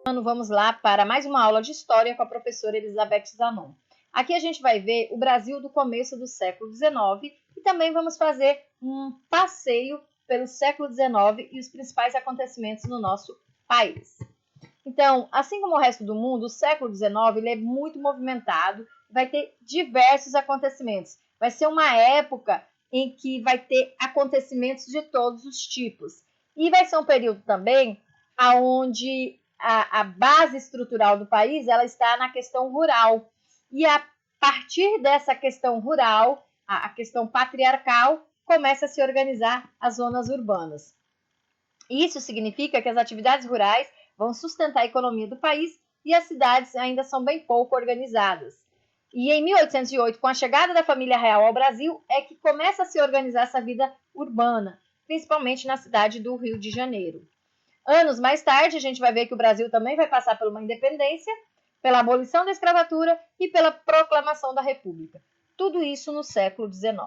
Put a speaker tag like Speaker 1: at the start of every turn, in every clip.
Speaker 1: Vamos lá para mais uma aula de História com a professora Elizabeth Zanon. Aqui a gente vai ver o Brasil do começo do século XIX e também vamos fazer um passeio pelo século XIX e os principais acontecimentos no nosso país. Então, assim como o resto do mundo, o século XIX ele é muito movimentado, vai ter diversos acontecimentos. Vai ser uma época em que vai ter acontecimentos de todos os tipos. E vai ser um período também onde a base estrutural do país ela está na questão rural. E a partir dessa questão rural, a questão patriarcal, começa a se organizar as zonas urbanas. Isso significa que as atividades rurais vão sustentar a economia do país e as cidades ainda são bem pouco organizadas. E em 1808, com a chegada da família real ao Brasil, é que começa a se organizar essa vida urbana, principalmente na cidade do Rio de Janeiro. Anos mais tarde, a gente vai ver que o Brasil também vai passar por uma independência, pela abolição da escravatura e pela proclamação da República. Tudo isso no século XIX.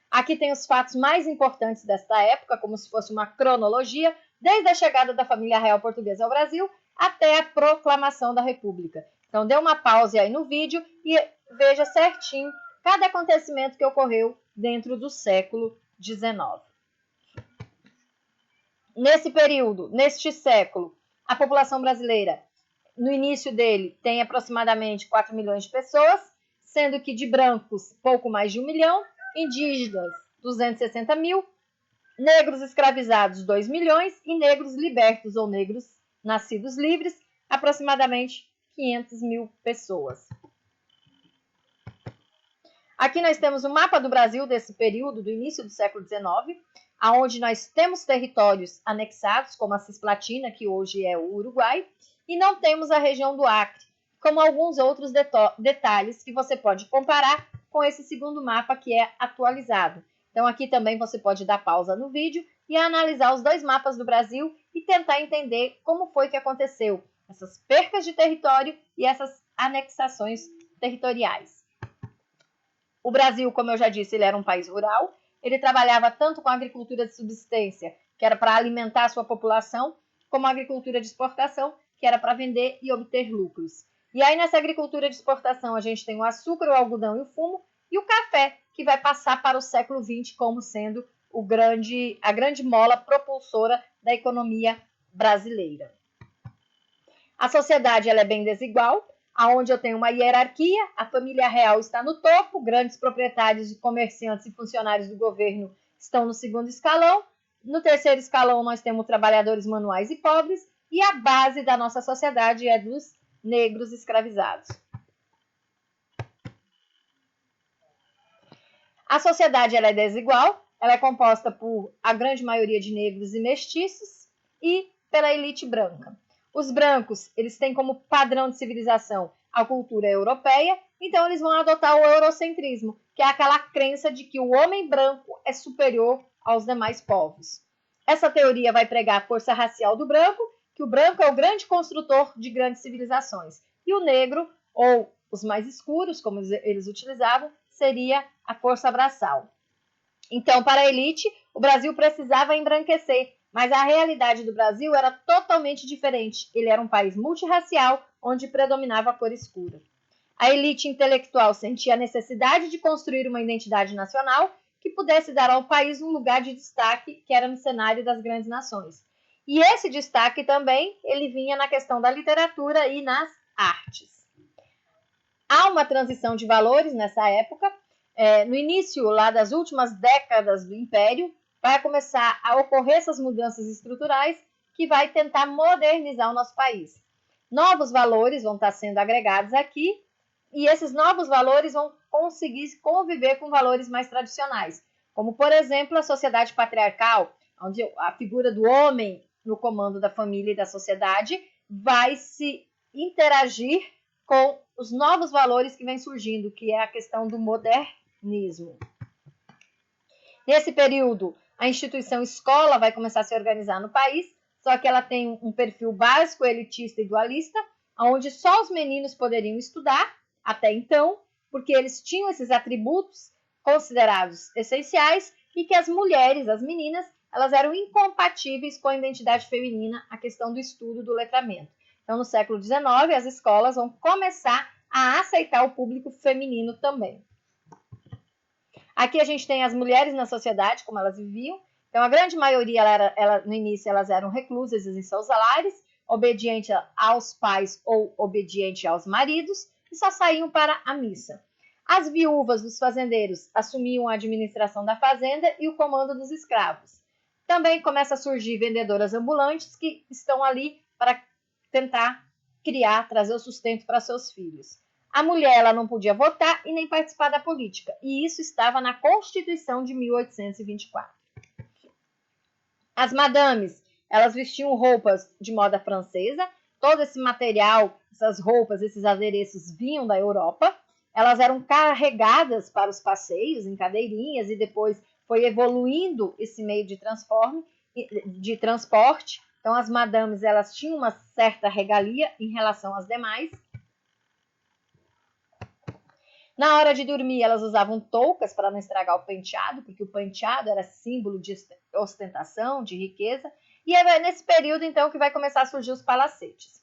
Speaker 1: Aqui tem os fatos mais importantes desta época, como se fosse uma cronologia, desde a chegada da família real portuguesa ao Brasil até a proclamação da República. Então, dê uma pausa aí no vídeo e veja certinho cada acontecimento que ocorreu dentro do século XIX. Nesse período, neste século, a população brasileira, no início dele, tem aproximadamente 4 milhões de pessoas, sendo que de brancos, pouco mais de 1 milhão, indígenas, 260 mil, negros escravizados, 2 milhões, e negros libertos ou negros nascidos livres, aproximadamente 500 mil pessoas. Aqui nós temos o mapa do Brasil desse período, do início do século XIX, onde nós temos territórios anexados, como a Cisplatina, que hoje é o Uruguai, e não temos a região do Acre, como alguns outros detalhes que você pode comparar com esse segundo mapa que é atualizado. Então aqui também você pode dar pausa no vídeo e analisar os dois mapas do Brasil e tentar entender como foi que aconteceu essas percas de território e essas anexações territoriais. O Brasil, como eu já disse, ele era um país rural, ele trabalhava tanto com a agricultura de subsistência, que era para alimentar a sua população, como a agricultura de exportação, que era para vender e obter lucros. E aí nessa agricultura de exportação a gente tem o açúcar, o algodão e o fumo, e o café, que vai passar para o século XX como sendo a grande mola propulsora da economia brasileira. A sociedade ela é bem desigual, onde eu tenho uma hierarquia, a família real está no topo, grandes proprietários, comerciantes e funcionários do governo estão no segundo escalão, no terceiro escalão nós temos trabalhadores manuais e pobres, e a base da nossa sociedade é dos negros escravizados. A sociedade ela é desigual, ela é composta por a grande maioria de negros e mestiços e pela elite branca. Os brancos, eles têm como padrão de civilização a cultura europeia, então eles vão adotar o eurocentrismo, que é aquela crença de que o homem branco é superior aos demais povos. Essa teoria vai pregar a força racial do branco, que o branco é o grande construtor de grandes civilizações, e o negro, ou os mais escuros, como eles utilizavam, seria a força braçal. Então, para a elite, o Brasil precisava embranquecer, mas a realidade do Brasil era totalmente diferente. Ele era um país multirracial, onde predominava a cor escura. A elite intelectual sentia a necessidade de construir uma identidade nacional que pudesse dar ao país um lugar de destaque que era no cenário das grandes nações. E esse destaque também ele vinha na questão da literatura e nas artes. Há uma transição de valores nessa época. No início lá das últimas décadas do Império, vai começar a ocorrer essas mudanças estruturais que vai tentar modernizar o nosso país. Novos valores vão estar sendo agregados aqui e esses novos valores vão conseguir conviver com valores mais tradicionais, como, por exemplo, a sociedade patriarcal, onde a figura do homem no comando da família e da sociedade vai se interagir com os novos valores que vêm surgindo, que é a questão do modernismo. Nesse período, a instituição escola vai começar a se organizar no país, só que ela tem um perfil básico, elitista e dualista, onde só os meninos poderiam estudar, até então, porque eles tinham esses atributos considerados essenciais e que as mulheres, as meninas, elas eram incompatíveis com a identidade feminina, a questão do estudo, do letramento. Então, no século XIX, as escolas vão começar a aceitar o público feminino também. Aqui a gente tem as mulheres na sociedade, como elas viviam. Então, a grande maioria, no início, elas eram reclusas em seus lares, obediente aos pais ou obediente aos maridos, e só saíam para a missa. As viúvas dos fazendeiros assumiam a administração da fazenda e o comando dos escravos. Também começa a surgir vendedoras ambulantes que estão ali para tentar trazer o sustento para seus filhos. A mulher ela não podia votar e nem participar da política, e isso estava na Constituição de 1824. As madames, elas vestiam roupas de moda francesa, todo esse material, essas roupas, esses adereços vinham da Europa, elas eram carregadas para os passeios em cadeirinhas e depois foi evoluindo esse meio de transporte. Então as madames elas tinham uma certa regalia em relação às demais. Na hora de dormir, elas usavam toucas para não estragar o penteado, porque o penteado era símbolo de ostentação, de riqueza. E é nesse período, então, que vai começar a surgir os palacetes.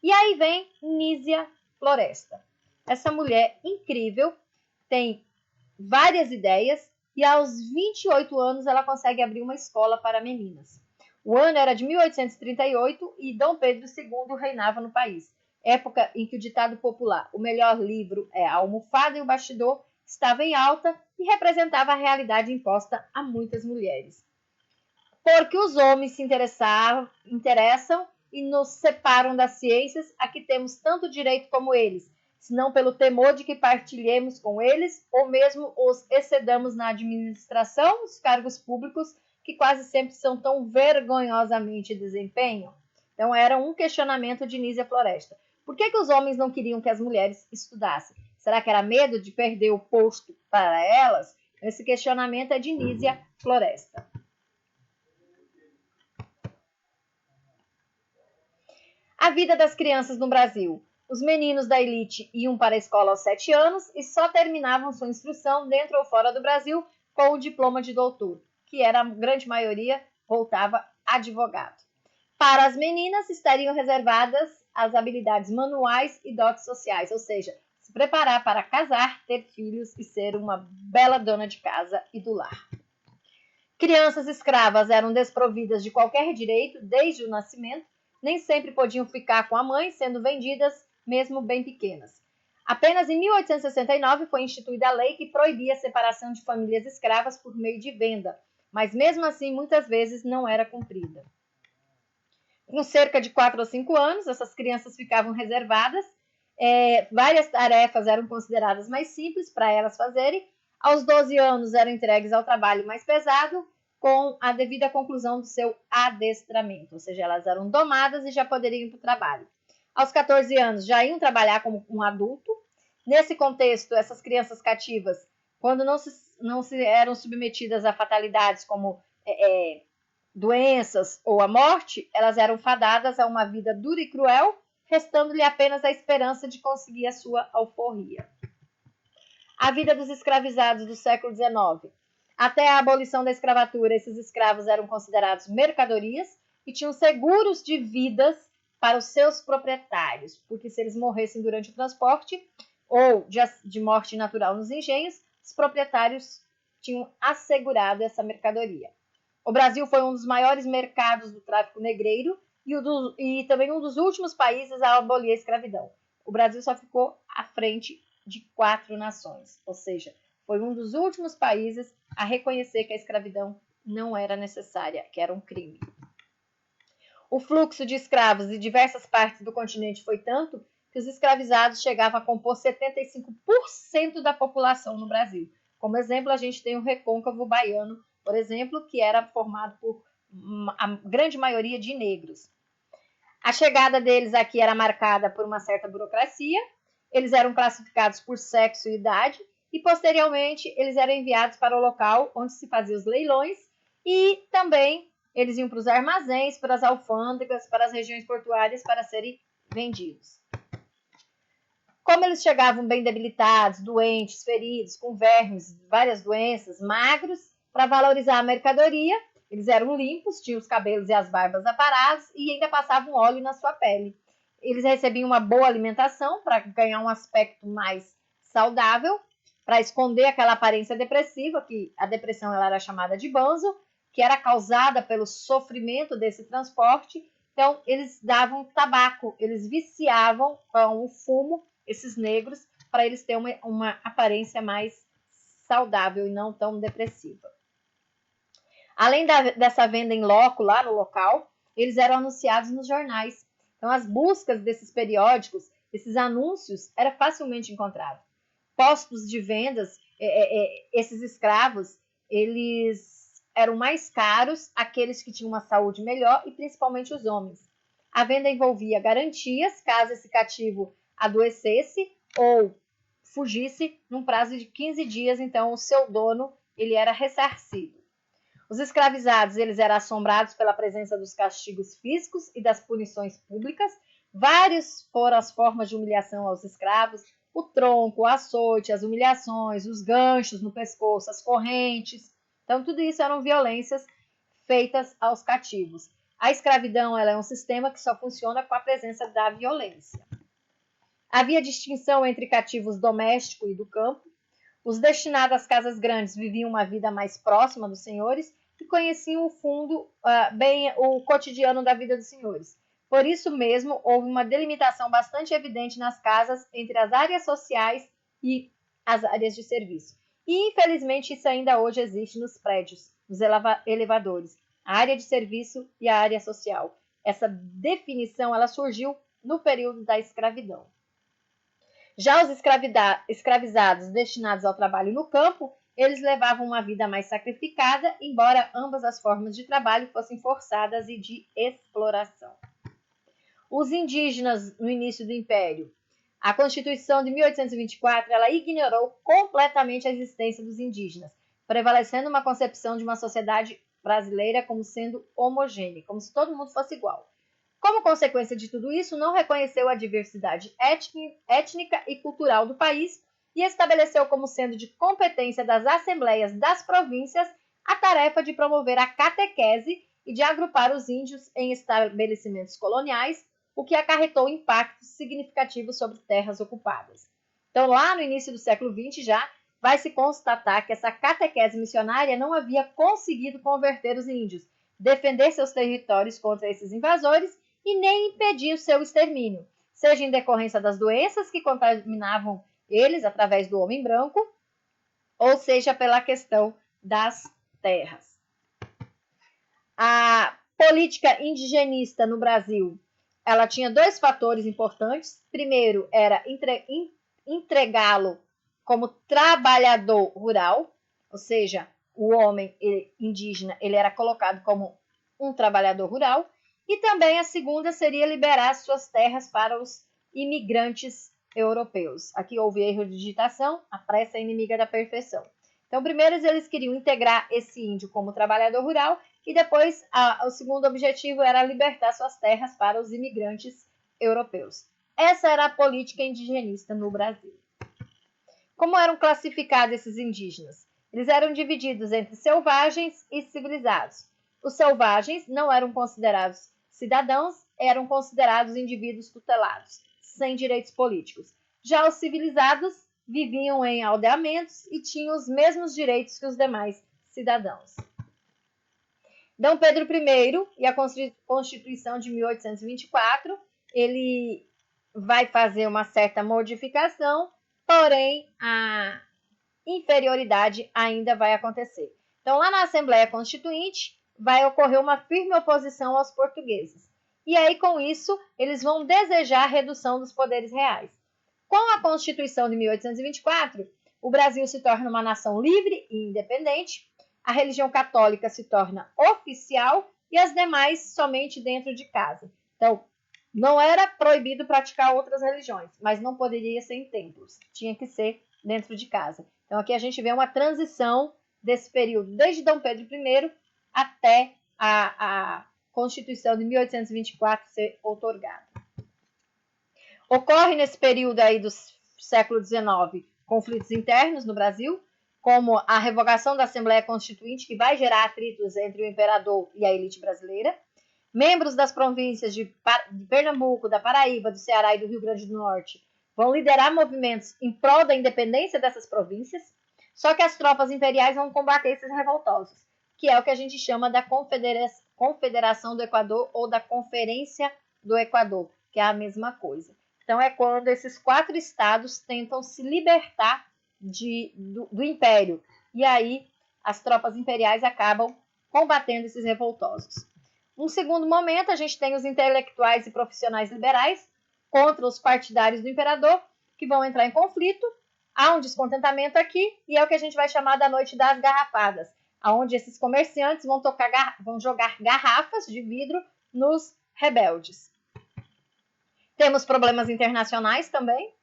Speaker 1: E aí vem Nísia Floresta. Essa mulher incrível, tem várias ideias, e aos 28 anos ela consegue abrir uma escola para meninas. O ano era de 1838 e Dom Pedro II reinava no país. Época em que o ditado popular, o melhor livro é a almofada e o bastidor, estava em alta e representava a realidade imposta a muitas mulheres. Porque os homens se interessam e nos separam das ciências a que temos tanto direito como eles, senão pelo temor de que partilhemos com eles ou mesmo os excedamos na administração, os cargos públicos que quase sempre são tão vergonhosamente desempenham. Então era um questionamento de Nísia Floresta. Por que os homens não queriam que as mulheres estudassem? Será que era medo de perder o posto para elas? Esse questionamento é de Nísia Floresta. A vida das crianças no Brasil. Os meninos da elite iam para a escola aos 7 anos e só terminavam sua instrução dentro ou fora do Brasil com o diploma de doutor, que era a grande maioria voltava advogado. Para as meninas estariam reservadas as habilidades manuais e dotes sociais, ou seja, se preparar para casar, ter filhos e ser uma bela dona de casa e do lar. Crianças escravas eram desprovidas de qualquer direito desde o nascimento, nem sempre podiam ficar com a mãe, sendo vendidas mesmo bem pequenas. Apenas em 1869 foi instituída a lei que proibia a separação de famílias escravas por meio de venda, mas mesmo assim muitas vezes não era cumprida. Com cerca de 4 ou 5 anos, essas crianças ficavam reservadas, várias tarefas eram consideradas mais simples para elas fazerem. Aos 12 anos eram entregues ao trabalho mais pesado, com a devida conclusão do seu adestramento, ou seja, elas eram domadas e já poderiam ir para o trabalho. Aos 14 anos já iam trabalhar como um adulto. Nesse contexto, essas crianças cativas, quando não se eram submetidas a fatalidades como doenças ou a morte, elas eram fadadas a uma vida dura e cruel, restando-lhe apenas a esperança de conseguir a sua alforria. A vida dos escravizados do século XIX. Até a abolição da escravatura, esses escravos eram considerados mercadorias e tinham seguros de vidas para os seus proprietários, porque se eles morressem durante o transporte ou de morte natural nos engenhos, os proprietários tinham assegurado essa mercadoria. O Brasil foi um dos maiores mercados do tráfico negreiro e também um dos últimos países a abolir a escravidão. O Brasil só ficou à frente de 4 nações, ou seja, foi um dos últimos países a reconhecer que a escravidão não era necessária, que era um crime. O fluxo de escravos de diversas partes do continente foi tanto que os escravizados chegavam a compor 75% da população no Brasil. Como exemplo, a gente tem o recôncavo baiano, por exemplo, que era formado por a grande maioria de negros. A chegada deles aqui era marcada por uma certa burocracia, eles eram classificados por sexo e idade, e posteriormente eles eram enviados para o local onde se faziam os leilões, e também eles iam para os armazéns, para as alfândegas, para as regiões portuárias para serem vendidos. Como eles chegavam bem debilitados, doentes, feridos, com vermes, várias doenças, magros, para valorizar a mercadoria, eles eram limpos, tinham os cabelos e as barbas aparados e ainda passavam óleo na sua pele. eles recebiam uma boa alimentação para ganhar um aspecto mais saudável, para esconder aquela aparência depressiva, que a depressão ela era chamada de banzo, que era causada pelo sofrimento desse transporte. Então, eles davam tabaco, eles viciavam com o fumo esses negros para eles terem uma aparência mais saudável e não tão depressiva. Além dessa venda em loco, lá no local, eles eram anunciados nos jornais. Então, as buscas desses periódicos, esses anúncios, era facilmente encontrado. Postos de vendas, esses escravos, eles eram mais caros aqueles que tinham uma saúde melhor e principalmente os homens. A venda envolvia garantias, caso esse cativo adoecesse ou fugisse, num prazo de 15 dias, então o seu dono ele era ressarcido. Os escravizados eles eram assombrados pela presença dos castigos físicos e das punições públicas. Várias foram as formas de humilhação aos escravos: o tronco, o açoite, as humilhações, os ganchos no pescoço, as correntes. Então, tudo isso eram violências feitas aos cativos. A escravidão ela é um sistema que só funciona com a presença da violência. Havia distinção entre cativos domésticos e do campo. Os destinados às casas grandes viviam uma vida mais próxima dos senhores e conheciam bem o cotidiano da vida dos senhores. Por isso mesmo, houve uma delimitação bastante evidente nas casas entre as áreas sociais e as áreas de serviço. E, infelizmente, isso ainda hoje existe nos prédios, nos elevadores, a área de serviço e a área social. Essa definição ela surgiu no período da escravidão. Já os escravizados destinados ao trabalho no campo, eles levavam uma vida mais sacrificada, embora ambas as formas de trabalho fossem forçadas e de exploração. Os indígenas no início do Império. A Constituição de 1824 ela ignorou completamente a existência dos indígenas, prevalecendo uma concepção de uma sociedade brasileira como sendo homogênea, como se todo mundo fosse igual. Como consequência de tudo isso, não reconheceu a diversidade étnica e cultural do país e estabeleceu como sendo de competência das assembleias das províncias a tarefa de promover a catequese e de agrupar os índios em estabelecimentos coloniais, o que acarretou impactos significativos sobre terras ocupadas. Então, lá no início do século XX já vai se constatar que essa catequese missionária não havia conseguido converter os índios, defender seus territórios contra esses invasores e nem impedir o seu extermínio, seja em decorrência das doenças que contaminavam eles através do homem branco, ou seja pela questão das terras. A política indigenista no Brasil, ela tinha dois fatores importantes. Primeiro, era entregá-lo como trabalhador rural, ou seja, o homem indígena ele era colocado como um trabalhador rural. E também a segunda seria liberar suas terras para os imigrantes europeus. Aqui houve erro de digitação, a pressa é inimiga da perfeição. Então, primeiro eles queriam integrar esse índio como trabalhador rural e depois o segundo objetivo era libertar suas terras para os imigrantes europeus. Essa era a política indigenista no Brasil. Como eram classificados esses indígenas? Eles eram divididos entre selvagens e civilizados. Os selvagens não eram considerados cidadãos, eram considerados indivíduos tutelados, sem direitos políticos. Já os civilizados viviam em aldeamentos e tinham os mesmos direitos que os demais cidadãos. Dom Pedro I e a Constituição de 1824, ele vai fazer uma certa modificação, porém a inferioridade ainda vai acontecer. Então, lá na Assembleia Constituinte, vai ocorrer uma firme oposição aos portugueses. E aí, com isso, eles vão desejar a redução dos poderes reais. Com a Constituição de 1824, o Brasil se torna uma nação livre e independente, a religião católica se torna oficial e as demais somente dentro de casa. Então, não era proibido praticar outras religiões, mas não poderia ser em templos, tinha que ser dentro de casa. Então, aqui a gente vê uma transição desse período, desde Dom Pedro I até a Constituição de 1824 ser outorgada. Ocorre nesse período aí do século XIX conflitos internos no Brasil, como a revogação da Assembleia Constituinte, que vai gerar atritos entre o imperador e a elite brasileira. Membros das províncias de Pernambuco, da Paraíba, do Ceará e do Rio Grande do Norte vão liderar movimentos em prol da independência dessas províncias, só que as tropas imperiais vão combater esses revoltosos, que é o que a gente chama da Confederação do Equador ou da Conferência do Equador, que é a mesma coisa. Então, é quando esses 4 estados tentam se libertar do Império. E aí, as tropas imperiais acabam combatendo esses revoltosos. Um segundo momento, a gente tem os intelectuais e profissionais liberais contra os partidários do imperador, que vão entrar em conflito. Há um descontentamento aqui, e é o que a gente vai chamar da Noite das Garrafadas, onde esses comerciantes vão jogar garrafas de vidro nos rebeldes. Temos problemas internacionais também.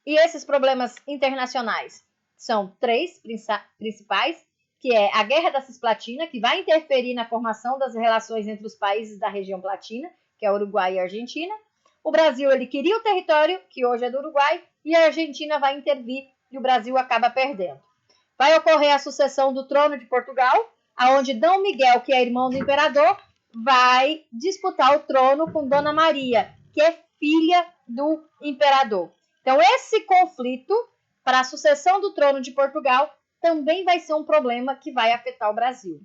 Speaker 1: E esses problemas internacionais são 3 principais, que é a Guerra da Cisplatina, que vai interferir na formação das relações entre os países da região platina, que é Uruguai e Argentina. O Brasil ele queria o território, que hoje é do Uruguai, e a Argentina vai intervir e o Brasil acaba perdendo. Vai ocorrer a sucessão do trono de Portugal, onde Dom Miguel, que é irmão do imperador, vai disputar o trono com Dona Maria, que é filha do imperador. Então, esse conflito para a sucessão do trono de Portugal também vai ser um problema que vai afetar o Brasil.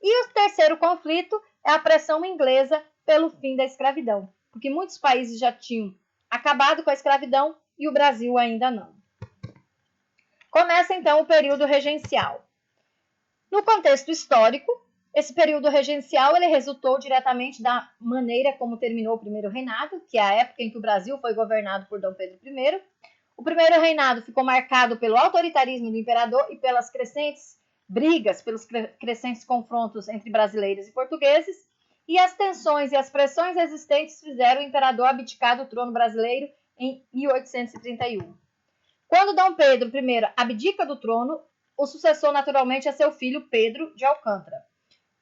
Speaker 1: E o terceiro conflito é a pressão inglesa pelo fim da escravidão, porque muitos países já tinham acabado com a escravidão e o Brasil ainda não. Começa então o período regencial. No contexto histórico, esse período regencial ele resultou diretamente da maneira como terminou o primeiro reinado, que é a época em que o Brasil foi governado por Dom Pedro I. O primeiro reinado ficou marcado pelo autoritarismo do imperador e pelas crescentes brigas, pelos crescentes confrontos entre brasileiros e portugueses, e as tensões e as pressões existentes fizeram o imperador abdicar do trono brasileiro em 1831. Quando Dom Pedro I abdica do trono, o sucessor naturalmente é seu filho Pedro de Alcântara.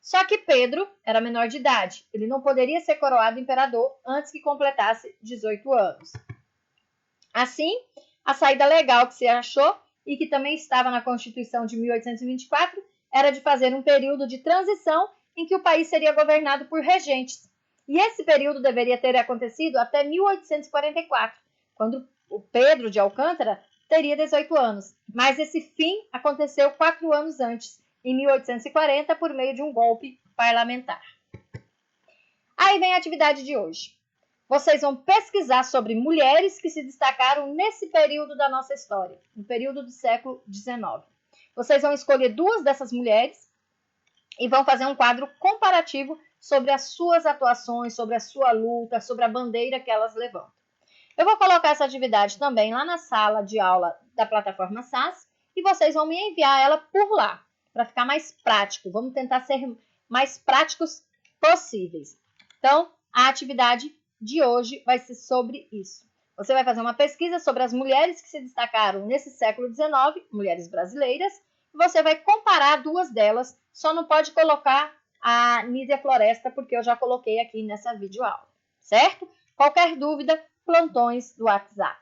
Speaker 1: Só que Pedro era menor de idade, ele não poderia ser coroado imperador antes que completasse 18 anos. Assim, a saída legal que se achou, e que também estava na Constituição de 1824, era de fazer um período de transição em que o país seria governado por regentes. E esse período deveria ter acontecido até 1844, quando o Pedro de Alcântara teria 18 anos. Mas esse fim aconteceu 4 anos antes, em 1840, por meio de um golpe parlamentar. Aí vem a atividade de hoje. Vocês vão pesquisar sobre mulheres que se destacaram nesse período da nossa história, no período do século XIX. Vocês vão escolher 2 dessas mulheres e vão fazer um quadro comparativo sobre as suas atuações, sobre a sua luta, sobre a bandeira que elas levantam. Eu vou colocar essa atividade também lá na sala de aula da plataforma SAS e vocês vão me enviar ela por lá, para ficar mais prático. Vamos tentar ser mais práticos possíveis. Então, a atividade de hoje vai ser sobre isso. Você vai fazer uma pesquisa sobre as mulheres que se destacaram nesse século XIX, mulheres brasileiras, e você vai comparar 2 delas, só não pode colocar a Nízia Floresta, porque eu já coloquei aqui nessa videoaula, certo? Qualquer dúvida, plantões do WhatsApp.